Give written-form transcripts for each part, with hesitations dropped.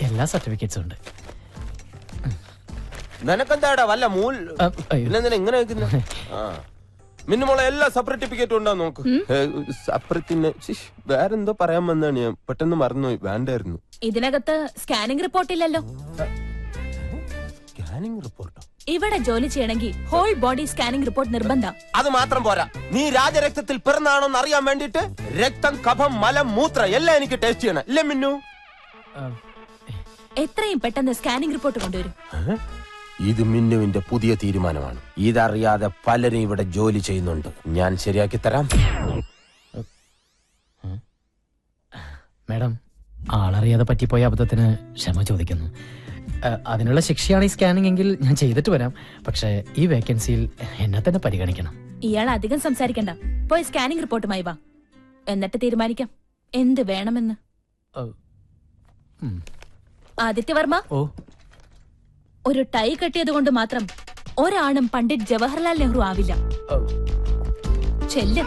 എല്ലാ സർട്ടിഫിക്കറ്റ്സും ഉണ്ട്. നിനക്കെന്താടാ വല്ല മൂൽ ഇങ്ങനെ മിന്നുമോളെ എല്ലാ സർട്ടിഫിക്കറ്റും ഉണ്ടാ നോക്ക്. സപ്രത്തിന് വേറെന്തോ പറയാൻ വന്നാണ് ഞാൻ പെട്ടെന്ന് മറന്നുപോയി. വേണ്ടായിരുന്നു. ഇതിനകത്ത് സ്കാനിംഗ് റിപ്പോർട്ട് ഇല്ലല്ലോ. സ്കാനിംഗ് റിപ്പോർട്ടോ? ഇവിടെ ജോലി ചെയ്യണമെങ്കിൽ ഹോൾ ബോഡി സ്കാനിംഗ് റിപ്പോർട്ട് നിർബന്ധം. അത് മാത്രം പോരാ, നീ രാജരക്തത്തിൽ പിറന്നാണോന്ന് അറിയാൻ വേണ്ടിട്ട് രക്തം, കഫം, മലം, മൂത്ര എല്ലാം എനിക്ക് ടെസ്റ്റ് ചെയ്യണം. ഇല്ലേ മിന്നു? എത്രയും പെട്ടെന്ന് സ്കാനിംഗ് റിപ്പോർട്ട് കൊണ്ടുവരും. ഇത് മിന്നുവിന്റെ പുതിയ തീരുമാനമാണ്. ഇതറിയാതെ പലരും ഇവിടെ ജോലി ചെയ്യുന്നുണ്ട്. ഞാൻ ശരിയാക്കി തരാം. മാഡം, ആളറിയാതെ പറ്റിപ്പോയ അബദ്ധത്തിന് ക്ഷമ ചോദിക്കുന്നു. അതിനുള്ള ശിക്ഷയാണ് ഈ സ്കാനിംഗ് എങ്കിൽ ഞാൻ ചെയ്തിട്ട് വരാം. പക്ഷേ ഈ വേക്കൻസിയിൽ എന്നെ തന്നെ പരിഗണിക്കണം. ഇയാൾ അധികം സംസാരിക്കണ്ട, പോയി സ്കാനിംഗ് റിപ്പോർട്ടുമായി വാ. എന്നിട്ട് തീരുമാനിക്കാം എന്ത് വേണമെന്ന്. ആദിത്യവർമ്മ, ഒരു ടൈ കെട്ടിയത് കൊണ്ട് മാത്രം ഒരാണും പണ്ഡിറ്റ് ജവഹർലാൽ നെഹ്റു ആവില്ല. ചെല്ല്.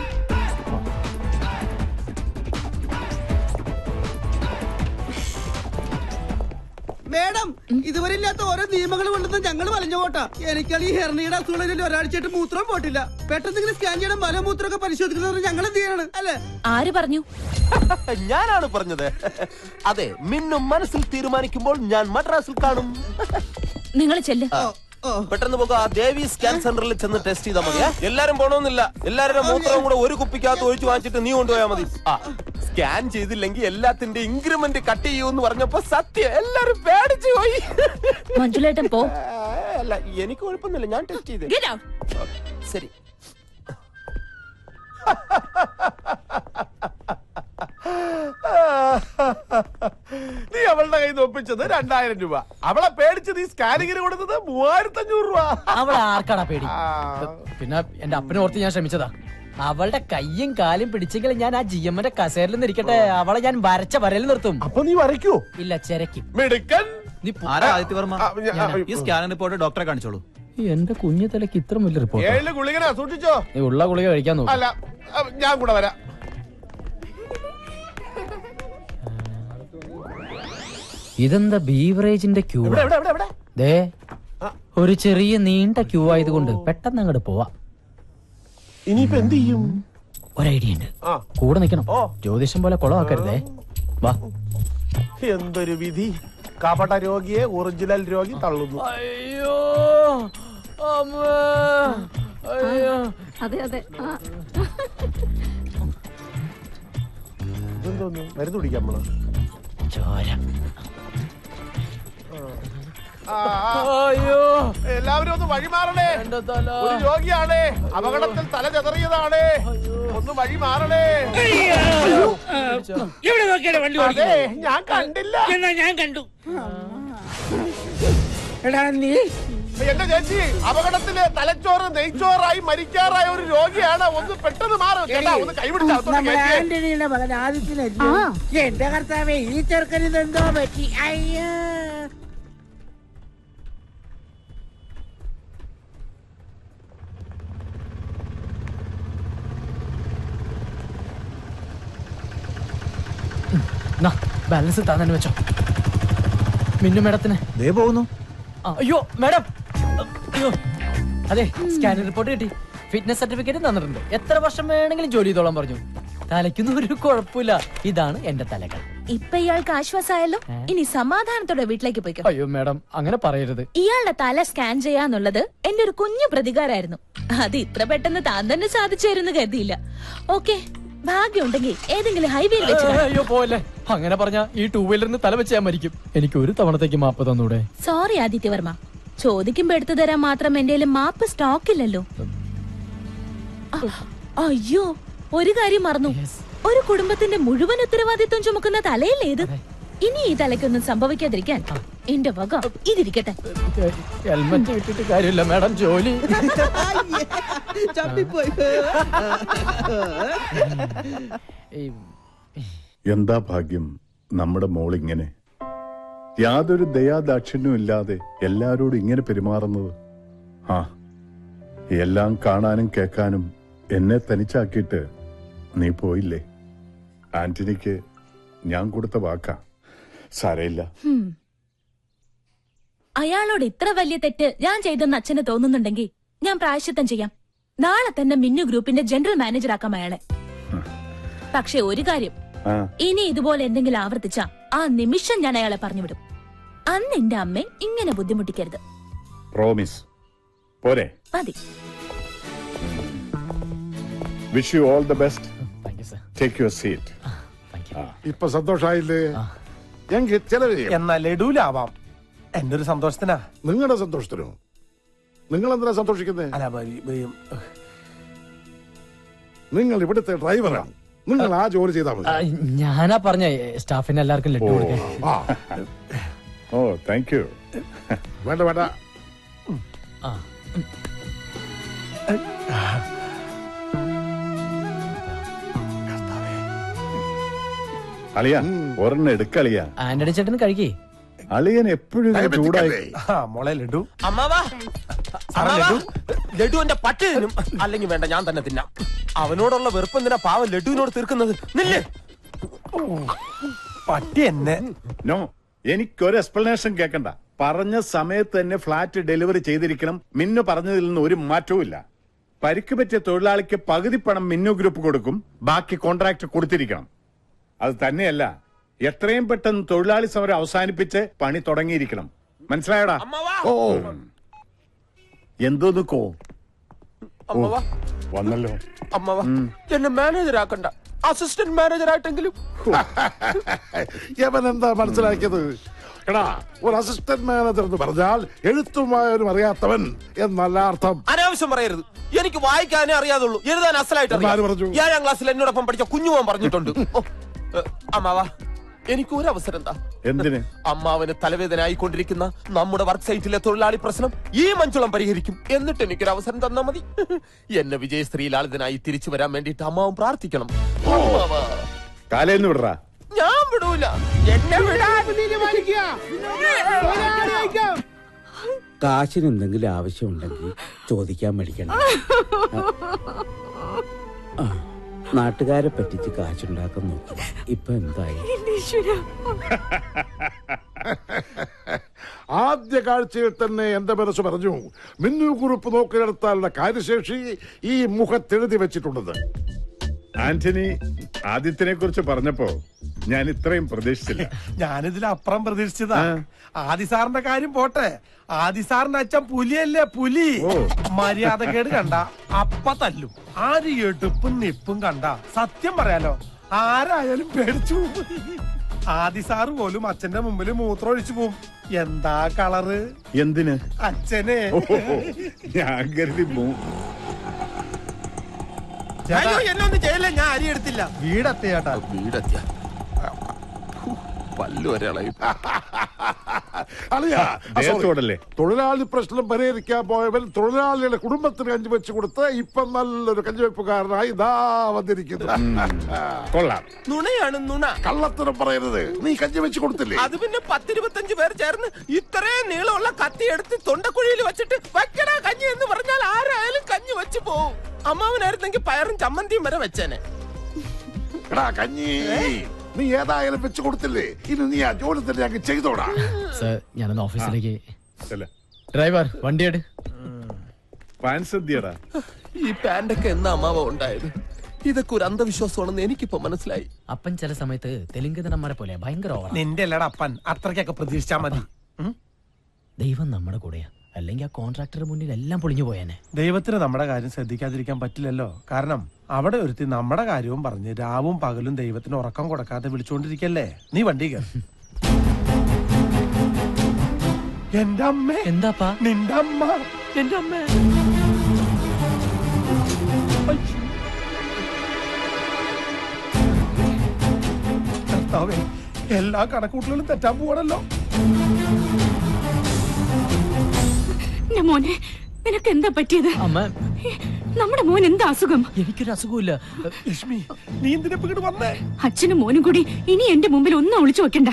മേഡം, ഇതുവരെ ഇല്ലാത്ത ഓരോ നിയമങ്ങൾ കൊണ്ടുവന്ന് ഞങ്ങൾ വലഞ്ഞു പോട്ടാ. എനിക്കാണ് ഈ ഹെർണിയുടെ അസുഖം ഒരാഴ്ചയായിട്ട് മൂത്രം പോട്ടില്ല. പെട്ടെന്ന് ഇങ്ങനെ സ്കാൻ ചെയ്യണം, മലമൂത്രമൊക്കെ പരിശോധിക്കുന്നത് ഞങ്ങൾ എന്ത് ചെയ്യണം അല്ലേ? ആര് പറഞ്ഞു? ഞാനാണ് പറഞ്ഞത്. അതെ, മിന്നും മനസ്സിൽ തീരുമാനിക്കുമ്പോൾ ഞാൻ മദ്രാസിൽ കാണും. നിങ്ങൾ ചെല്ല്. പെട്ടെന്ന് പോകാ. ദേവി സ്കാൻ സെന്ററിൽ ചെന്ന് ടെസ്റ്റ് ചെയ്താൽ മതിയാ. എല്ലാരും പോണോന്നില്ല. എല്ലാവരുടെ മൂത്രവും കൂടെ ഒരു കുപ്പിക്കകത്ത് ഒഴിച്ചു വാങ്ങിച്ചിട്ട് നീ കൊണ്ടുപോയാൽ മതി. സ്കാൻ ചെയ്തില്ലെങ്കിൽ എല്ലാത്തിന്റെ ഇൻക്രിമെന്റ് കട്ട് ചെയ്യൂന്ന് പറഞ്ഞപ്പോ സത്യം എല്ലാരും പേടിച്ചു പോയി. മഞ്ജുലേട്ടൻ പോ. അല്ല, എനിക്ക് കുഴപ്പമൊന്നുമില്ല, ഞാൻ ടെസ്റ്റ് ചെയ്തേ. ശരി. നീ അവളുടെ കയ്യിൽ നിന്ന് ഒപ്പിച്ചത് 2000 രൂപ. അവളെ പേടിച്ച് നീ സ്കാനിങ്ങിന് കൊടുത്തത് 3500 രൂപ. അവളെ ആർക്കാടാ പേടി? പിന്നെ എന്റെ അപ്പനെ ഓർത്ത് ഞാൻ ശ്രമിച്ചതാ. അവളുടെ കയ്യും കാലും പിടിച്ചെങ്കിൽ ഞാൻ ആ GM-ന്റെ കസേരയിൽ നിന്നിരിക്കട്ടെ, അവളെ ഞാൻ വരച്ച വരയിൽ നിർത്തും. അപ്പൊ നീ വരയ്ക്കോ? ഇല്ല, ചെരക്കും. മിടുക്കൻ. നീ ആദിത്യവർമ്മ, ഈ സ്കാനിംഗ് റിപ്പോർട്ട് ഡോക്ടറെ കാണിച്ചോളൂ. എന്റെ കുഞ്ഞു തലക്ക് ഇത്ര വലിയ റിപ്പോർട്ട്? 7 ഗുളികനാ, സൂക്ഷിച്ചോ. നീ ഉള്ള ഗുളിക കഴിക്കാൻ നോക്കും. അല്ല, ഞാൻ കൂടെ വരാം. ഇതെന്താ ബീവറേജിന്റെ ക്യൂ? ദേ, ഒരു ചെറിയ നീണ്ട ക്യൂ ആയതുകൊണ്ട് പെട്ടെന്ന് അങ്ങോട്ട് പോവാ. ഇനിയിപ്പോ എന്ത് ചെയ്യും? ഒരു ഐഡിയ ഉണ്ട്. കൂടെ നിക്കണം. ജ്യോതിഷം പോലെ കുളമാക്കരുതേ. വാ. എന്തൊരു വിധി! കപട രോഗിയെ ഒറിജിനൽ രോഗി തള്ളുന്നു. അയ്യോ, അതെ അതെ. ഇതെന്തോന്നു? മരുന്ന് കുടിക്കാൻ പോണോ? ചോര. അയ്യോ, എല്ലാവരും ഒന്ന് വഴിമാറണേ. ഒരു രോഗിയാണ്, അപകടത്തിൽ തല ചെതറിയതാണ്. ഒന്ന് വഴി മാറണേ. എവിടെ നോക്കിയാണ് വണ്ടി? അതെ, ഞാൻ കണ്ടില്ല. എന്നാ ഞാൻ കണ്ടു. എടാ നീ, എന്റെ ചേച്ചി, അപകടത്തില് തലച്ചോറ് നെയ്ച്ചോറായി മരിക്കാറായ ഒരു രോഗിയാണ്. ഒന്ന് പെട്ടെന്ന് മാറും. ഒന്ന് ആന്റണിയുടെ മകൻ ആദിത്യനല്ലേ? എന്റെ കർത്താവേ, ഈ ചെറുക്കന് ഇതെന്തോ പറ്റി? അയ്യോ. ബാലൻസ് താന്നെ വെച്ചോ. മിന്നു മേഡത്തിന് പോകുന്നു. അയ്യോ മേഡം, അയ്യോ. അതെ, സ്കാനിംഗ് റിപ്പോർട്ട് കിട്ടി, ഫിറ്റ്നസ് സർട്ടിഫിക്കറ്റ് തന്നിട്ടുണ്ട്. എത്ര വർഷം വേണമെങ്കിലും ജോലി ചെയ്തോളാൻ പറഞ്ഞു. തലയ്ക്കൊന്നും ഒരു കുഴപ്പമില്ല. ഇതാണ് എന്റെ തലകൾ. ഇപ്പൊ ഇയാൾക്ക് ആശ്വാസമായല്ലോ. ഇനി സമാധാനത്തോടെ വീട്ടിലേക്ക് പോയിക്കോ. അയ്യോ മേഡം, അങ്ങനെ പറയരുത്. ഇയാളുടെ തല സ്കാൻ ചെയ്യാന്നുള്ളത് എന്റെ ഒരു കുഞ്ഞു പ്രതികാരായിരുന്നു. അത് ഇത്ര പെട്ടെന്ന് താൻ തന്നെ സാധിച്ചു കരുതിയില്ല. ഓക്കെ, ഭാഗ്യമുണ്ടെങ്കിൽ ഏതെങ്കിലും ഹൈവേയിൽ വെച്ച്. അയ്യോ പോലെ, അങ്ങനെ പറഞ്ഞ ഈ 2 വീലറിന് തല വെച്ച് ഞാൻ മരിക്കും. എനിക്ക് ഒരു തവണത്തേക്ക് മാപ്പ് തന്നൂടെ? സോറി ആദിത്യവർമ്മ, ചോദിക്കുമ്പോ എടുത്തു തരാൻ മാത്രം എന്റെ മാപ്പ് സ്റ്റോക്ക് ഇല്ലല്ലോ. അയ്യോ, ഒരു കാര്യം മറന്നു. ഒരു കുടുംബത്തിന്റെ മുഴുവൻ ഉത്തരവാദിത്വം ചുമക്കുന്ന തലയിലേത്. ഇനി ഈ തലയ്ക്കൊന്നും സംഭവിക്കാതിരിക്കാൻ എന്റെ വക ഇതിരിക്കട്ടെ. ഹെൽമെറ്റ് ഇട്ടിട്ട് കാര്യമില്ല മേഡം, ജോലി. എന്താ ഭാഗ്യം നമ്മുടെ മോളിങ്ങനെ യാതൊരു ദയാദാക്ഷിണ്യവും ഇല്ലാതെ എല്ലാരോടും ഇങ്ങനെ പെരുമാറുന്നത്. എല്ലാം കാണാനും കേൾക്കാനും എന്നെ തനിച്ചാക്കിയിട്ട് നീ പോയില്ലേ? ആന്റണിക്ക് ഞാൻ കൊടുത്ത വാക്കാ. സാരയില്ല. അയാളോട് ഇത്ര വലിയ തെറ്റ് ഞാൻ ചെയ്തെന്ന് അച്ഛന് തോന്നുന്നുണ്ടെങ്കിൽ ഞാൻ പ്രായശ്ചിത്തം ചെയ്യാം. നാളെ തന്നെ മിന്നു ഗ്രൂപ്പിന്റെ ജനറൽ മാനേജർ ആക്കാം അയാളെ. പക്ഷെ ഒരു കാര്യം, ഇനി ഇതുപോലെ എന്തെങ്കിലും ആവർത്തിച്ച ആ നിമിഷം ഞാൻ അയാളെ പറഞ്ഞുവിടും. അന്ന് എന്റെ അമ്മ ഇങ്ങനെ ബുദ്ധിമുട്ടിക്കരുത്. പ്രോമിസ്. പോരെ? മതി. Wish you all the best. Thank you sir. Take your seat. Thank you. ഇപ്പൊ സന്തോഷായില്ലേ? എങ്കിൽ ചെലവ് എന്നാ ലഡൂലാവാം. എന്റെ ഒരു സന്തോഷത്തിനാ. നിങ്ങളുടെ സന്തോഷത്തിനോ? നിങ്ങൾ എന്തിനാ സന്തോഷിക്കുന്നത്? നിങ്ങൾ ഇവിടുത്തെ ഡ്രൈവറാണ്. നിങ്ങൾ ആ ജോലി ചെയ്താൽ മതി. ഞാനാ പറഞ്ഞ സ്റ്റാഫിന് എല്ലാവർക്കും ലഡു കൊടുക്കാൻ. ഓ താങ്ക് യു. വേണ്ട വേണ്ട. ആ. അളിയ ഒരെണ്ണം എടുക്കളിയ. ആന്റണി ചേട്ടന് കഴിക്കേ. അളിയൻ എപ്പോഴും ചൂടായി. മോളെ ലഡു. അമ്മാവാ ലഡു എന്റെ പട്ടി തിന്നും. അല്ലെങ്കിൽ വേണ്ട, ഞാൻ തന്നെ തിന്നാം. അവനോടുള്ള വെറുപ്പ് എന്തിനാ പാവം ലഡുവിനോട് തീർക്കുന്നത്? നില്ലേ പട്ടി എന്നെ. നോ, എനിക്കൊരു എക്സ്പ്ലനേഷൻ കേൾക്കണ്ട. പറഞ്ഞ സമയത്ത് തന്നെ ഫ്ലാറ്റ് ഡെലിവറി ചെയ്തിരിക്കണം. മിന്നു പറഞ്ഞതിൽ നിന്ന് ഒരു മാറ്റവും ഇല്ല. പരിക്ക് പറ്റിയ തൊഴിലാളിക്ക് പകുതി പണം മിന്നു ഗ്രൂപ്പ് കൊടുക്കും, ബാക്കി കോൺട്രാക്ട് കൊടുത്തിരിക്കണം. അത് തന്നെയല്ല, എത്രയും പെട്ടെന്ന് തൊഴിലാളി സമരം അവസാനിപ്പിച്ച് പണി തുടങ്ങിയിരിക്കണം. മനസ്സിലായടാ? ഓ എന്തോ നിക്കോ വന്നല്ലോ. അമ്മവാ എന്നെ മാനേജർ ആക്കണ്ട, അസിസ്റ്റന്റ് മാനേജർ ആയിട്ടെങ്കിലും. യവൻ എന്താ മനസ്സിലാക്കിയത്? എടാ, ഒരു അസിസ്റ്റന്റ് മാനേജർ എന്ന് പറഞ്ഞാൽ എഴുത്തുമായവനും അറിയാത്തവൻ എന്നല്ല അർത്ഥം. അനാവശ്യം പറയരുത്. എനിക്ക് വായിക്കാനേ അറിയാതുള്ളൂ, എഴുതാൻ അസലായിട്ട് അറിയാം. 7ാം ക്ലാസ്സിൽ എന്നോടൊപ്പം പഠിച്ച കുഞ്ഞുമോൻ പറഞ്ഞിട്ടുണ്ട്. അമ്മാവാ എനിക്ക് ഒരു അവസരം എന്താ? എന്തിന്? അമ്മാവന് തലവേദന ആയിക്കൊണ്ടിരിക്കുന്ന നമ്മുടെ വർക്ക് സൈറ്റിലെ തൊഴിലാളി പ്രശ്നം ഈ മഞ്ചുളം പരിഹരിക്കും. എന്നിട്ട് എനിക്കൊരു അവസരം തന്നാ മതി. എന്നെ വിജയശ്രീലാളിതനായി തിരിച്ചു വരാൻ വേണ്ടിട്ട് അമ്മാവൻ പ്രാർത്ഥിക്കണം. കാലേന്ന് വിടറാ. ഞാൻ വിടൂല. എന്നെ കാശിന് എന്തെങ്കിലും ആവശ്യമുണ്ടെങ്കിൽ ചോദിക്കാൻ മടിക്കണം. നാട്ടുകാരെ പറ്റിച്ച് കാശുണ്ടാക്കാൻ നോക്കി. ഇപ്പൊ എന്തായി? ആദ്യ കാഴ്ചയിൽ തന്നെ എന്റെ മനസ്സ് പറഞ്ഞു, മിന്നു ഗ്രൂപ്പ് നോക്കിയെടുത്താലുള്ള കാര്യശേഷി ഈ മുഖത്തെഴുതി വെച്ചിട്ടുള്ളത്. ആന്റണി ആദിത്യനെ കുറിച്ച് പറഞ്ഞപ്പോ ഞാൻ ഇത്രയും പ്രതീക്ഷിച്ചില്ല. ഞാനിതിലപ്പുറം പ്രതീക്ഷിച്ചതാ. ആദിസാറിന്റെ കാര്യം പോട്ടെ, ആദിസാറിന്റെ അച്ഛൻ പുലിയല്ലേ പുലി. മര്യാദക്കേട് കണ്ട അപ്പ തല്ലും. ആര് എടുപ്പും നിപ്പും കണ്ട സത്യം പറയാലോ ആരായാലും പേടിച്ചു. ആദിസാറ് പോലും അച്ഛന്റെ മുമ്പിൽ മൂത്രം ഒഴിച്ചു പോവും. എന്താ കളറ്? എന്തിന്? അച്ഛനെ. ഞാൻ കരുതി എന്നൊന്നും ചെയ്യല്ലേ, ഞാൻ അരി എടുത്തില്ല. വീടെത്തിയാട്ടാ. വീടെത്തിയ പല്ലു ഒരാളായി. തൊഴിലാളി പ്രശ്നം പരിഹരിക്കാൻ പോയവൻ തൊഴിലാളിയുടെ കുടുംബത്തിന് കഞ്ഞി വെച്ച് കൊടുത്ത് ഇപ്പൊ നല്ലൊരു കഞ്ഞിവെപ്പുകാരനായി ഇതാ വന്നിരിക്കുന്നു. കൊള്ളാം. നുണയാണ് നുണ. കള്ളത്തരം പറയരുത്. നീ കഞ്ഞി വെച്ച് കൊടുത്തില്ലേ? അത് പിന്നെ 10-25 പേർ ചേർന്ന് ഇത്രയും നീളമുള്ള കത്തി എടുത്ത് തൊണ്ടക്കുഴിയിൽ വെച്ചിട്ട് വയ്ക്കടാ കഞ്ഞി എന്ന് പറഞ്ഞാൽ ആരായാലും കഞ്ഞി വെച്ച് പോവും. അമ്മാവനായിരുന്നെങ്കിൽ പയറും ചമ്മന്തിയും വരെ വെച്ചേനെ. കഞ്ഞി നീ ഏതായാലും വെച്ച് കൊടുത്തില്ലേ? ഇനി നീ ആ ജോലി തന്നെ ഞങ്ങൾ ചെയ്തോടാ. സർ, ഞാനൊന്ന് ഓഫീസിലേക്ക്. ഡ്രൈവർ വണ്ടിയെട്. ഈ പാന്റൊക്കെ എന്നാ അമ്മാവ ഉണ്ടായത്? ഇതൊക്കെ ഒരു അന്ധവിശ്വാസമാണെന്ന് എനിക്കിപ്പോ മനസ്സിലായി. അപ്പൻ ചില സമയത്ത് തെലുങ്ക് നടന്മാരെ പോലെ ഭയങ്കര ഓവർ. നിന്റെ അല്ലടാ അപ്പൻ, അത്രയ്ക്കൊക്കെ പ്രതീക്ഷിച്ചാ മതി. ദൈവം നമ്മുടെ കൂടെയാ, അല്ലെങ്കിൽ ആ കോൺട്രാക്ടർ മുന്നിൽ എല്ലാം പൊളിഞ്ഞു പോയേനെ. ദൈവത്തിന് നമ്മുടെ കാര്യം ശ്രദ്ധിക്കാതിരിക്കാൻ പറ്റില്ലല്ലോ. കാരണം അവിടെ ഒരുത്തി നമ്മുടെ കാര്യവും പറഞ്ഞ് രാവും പകലും ദൈവത്തിന് ഉറക്കം കൊടുക്കാതെ വിളിച്ചുകൊണ്ടിരിക്കല്ലേ. നീ വണ്ടി കയറി. എന്റെ അമ്മ. എന്താപ്പാ? നിന്റെ അമ്മ. എന്റെ അമ്മ. എല്ലാ കണക്കൂട്ടലും തെറ്റാൻ പോവാണല്ലോ. മോനെ, നിനക്ക് എന്താ പറ്റിയത്? അമ്മ, നമ്മുടെ മോൻ എന്താ അസുഖം? എനിക്കൊരു അസുഖമില്ല. ലക്ഷ്മി, നീ എന്തിനാ ഇങ്ങോട്ട് വന്നേ? അച്ഛനും മോനും കൂടി ഇനി എന്റെ മുമ്പിൽ ഒന്നും ഒളിച്ചു വെക്കണ്ട.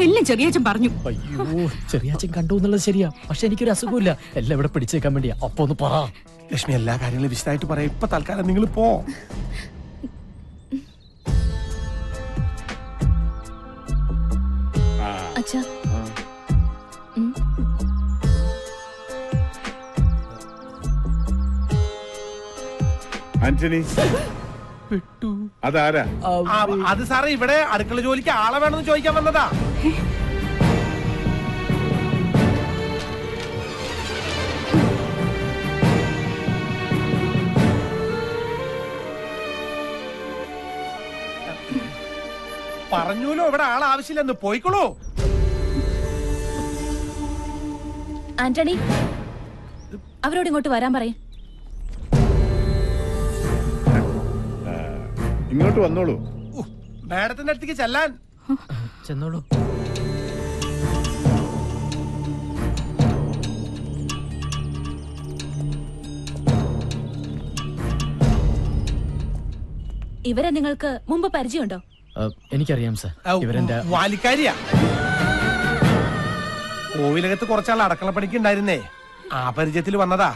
എല്ലാം ചെറിയച്ഛൻ പറഞ്ഞു. അയ്യോ, ചെറിയച്ഛൻ കണ്ടു എന്നുള്ളത് ശരിയാ, പക്ഷെ എനിക്കൊരു അസുഖമില്ല. എല്ലാം ഇവിടെ പിടിച്ചേക്കാൻ വേണ്ടിയാ. അപ്പൊ ഒന്ന് പറ ലക്ഷ്മി. എല്ലാ കാര്യങ്ങളും വിശദമായിട്ട് പറയാം. ഇപ്പൊ തൽക്കാലം നിങ്ങൾ പോ. അച്ഛാ ആന്റണി അതാരാ? അത് സാറേ ഇവിടെ അടുക്കള ജോലിക്ക് ആളെ വേണമെന്ന് ചോദിക്കാൻ വന്നതാ. പറഞ്ഞൂലോ ഇവിടെ ആൾ ആവശ്യമില്ലെന്ന്. പോയിക്കോളൂ. ആന്റണി, അവരോട് ഇങ്ങോട്ട് വരാൻ പറയും. ഇങ്ങോട്ട് വന്നോളൂ. മാഡത്തിന്റെ അടുത്തേക്ക് ചെല്ലാൻ. ചെന്നോളൂ. ഇവരെ നിങ്ങൾക്ക് മുമ്പ് പരിചയമുണ്ടോ? എനിക്കറിയാം സർ. ഇവരെന്റെ വാലിക്കാരിയാ. കോവിലകത്ത് കുറച്ചാൾ അടക്കളപ്പണിക്ക് ഉണ്ടായിരുന്നേ. ആ പരിചയത്തിൽ വന്നതാ.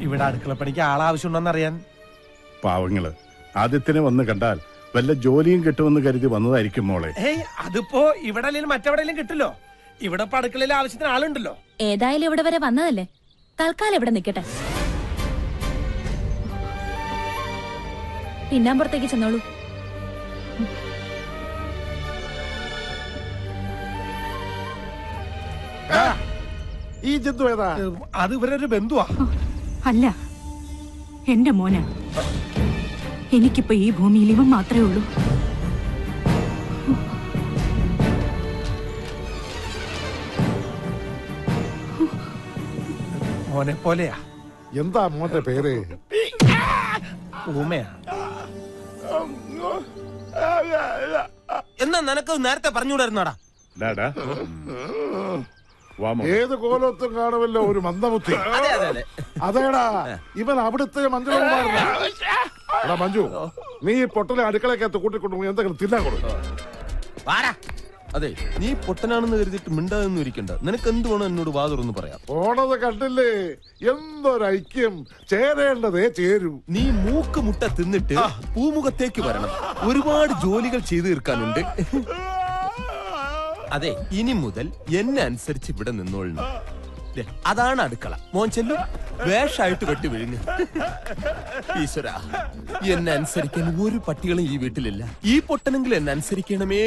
ഇവിടെ അടുക്കളപ്പണിക്ക് ആളാവശ്യമുണ്ടോന്ന് അറിയാൻ. പാവങ്ങള് ആദ്യത്തിനെ വന്ന് കണ്ടാൽ വല്ല ജോലിയും കിട്ടുമെന്ന് കരുതി വന്നതായിരിക്കും മോളെ. അതിപ്പോ ഇവിടെ അല്ലെങ്കിൽ മറ്റെവിടെയെങ്കിലും കിട്ടില്ലോ. ഇവിടെ ഇപ്പൊ അടുക്കളയിൽ ആവശ്യത്തിന് ആളുണ്ടല്ലോ. ഏതായാലും ഇവിടെ വരെ വന്നതല്ലേ, തൽക്കാലം ഇവിടെ നിൽക്കട്ടെ. പിന്നാമ്പുറത്തേക്ക് ചെന്നോളൂ. ഈ ജന്തു ഏതാ? അത് ഇവരൊരു ബന്ധുവാ. അല്ല, എന്റെ മോന. എനിക്കിപ്പോ ഈ ഭൂമിയിൽ ഇവൻ മാത്രമേ ഉള്ളൂ. മോനെ പോലെയാ. എന്താ മോന്റെ പേര്? ഊമയാ. എന്നാ നിനക്ക് നേരത്തെ പറഞ്ഞുകൂടായിരുന്നാടാ. ഏത് കോലത്തും കാണുമല്ലോ ഒരു മന്ദബുദ്ധി. അതേടാ, ഇവൻ അവിടുത്തെ മഞ്ജുകുമാരനാ. മഞ്ജു, നീ പൊട്ടലെ അടുക്കളക്കകത്ത് കൂട്ടിക്കൊണ്ടു എന്തെങ്കിലും തിന്നാൻ കൊടുക്കും. അതെ, നീ പൊട്ടനാണെന്ന് കരുതിയിട്ട് മിണ്ടാതൊന്നും ഇരിക്കണ്ട. നിനക്ക് എന്ത് വേണം എന്നോട് വാതുറന്ന് പറയാം. പോണത് കണ്ടില്ലേ, എന്തൊരൈക്യം. ചേരേണ്ടതേ ചേരൂ. നീ മൂക്ക് മുട്ട തിന്നിട്ട് പൂമുഖത്തേക്ക് വരണം. ഒരുപാട് ജോലികൾ ചെയ്തു തീർക്കാനുണ്ട്. അതെ, ഇനി മുതൽ എന്നെ അനുസരിച്ച് ഇവിടെ നിന്നോളണം. അതാണ് അടുക്കള. മോൻ ചെല്ലും, വേഷായിട്ട് വെട്ടി വിഴുങ്ങ്. ഈശ്വര, എന്നെ അനുസരിക്കാൻ ഒരു പട്ടികളും ഈ വീട്ടിലില്ല. ഈ പൊട്ടനെങ്കിലും എന്നെ അനുസരിക്കണമേ.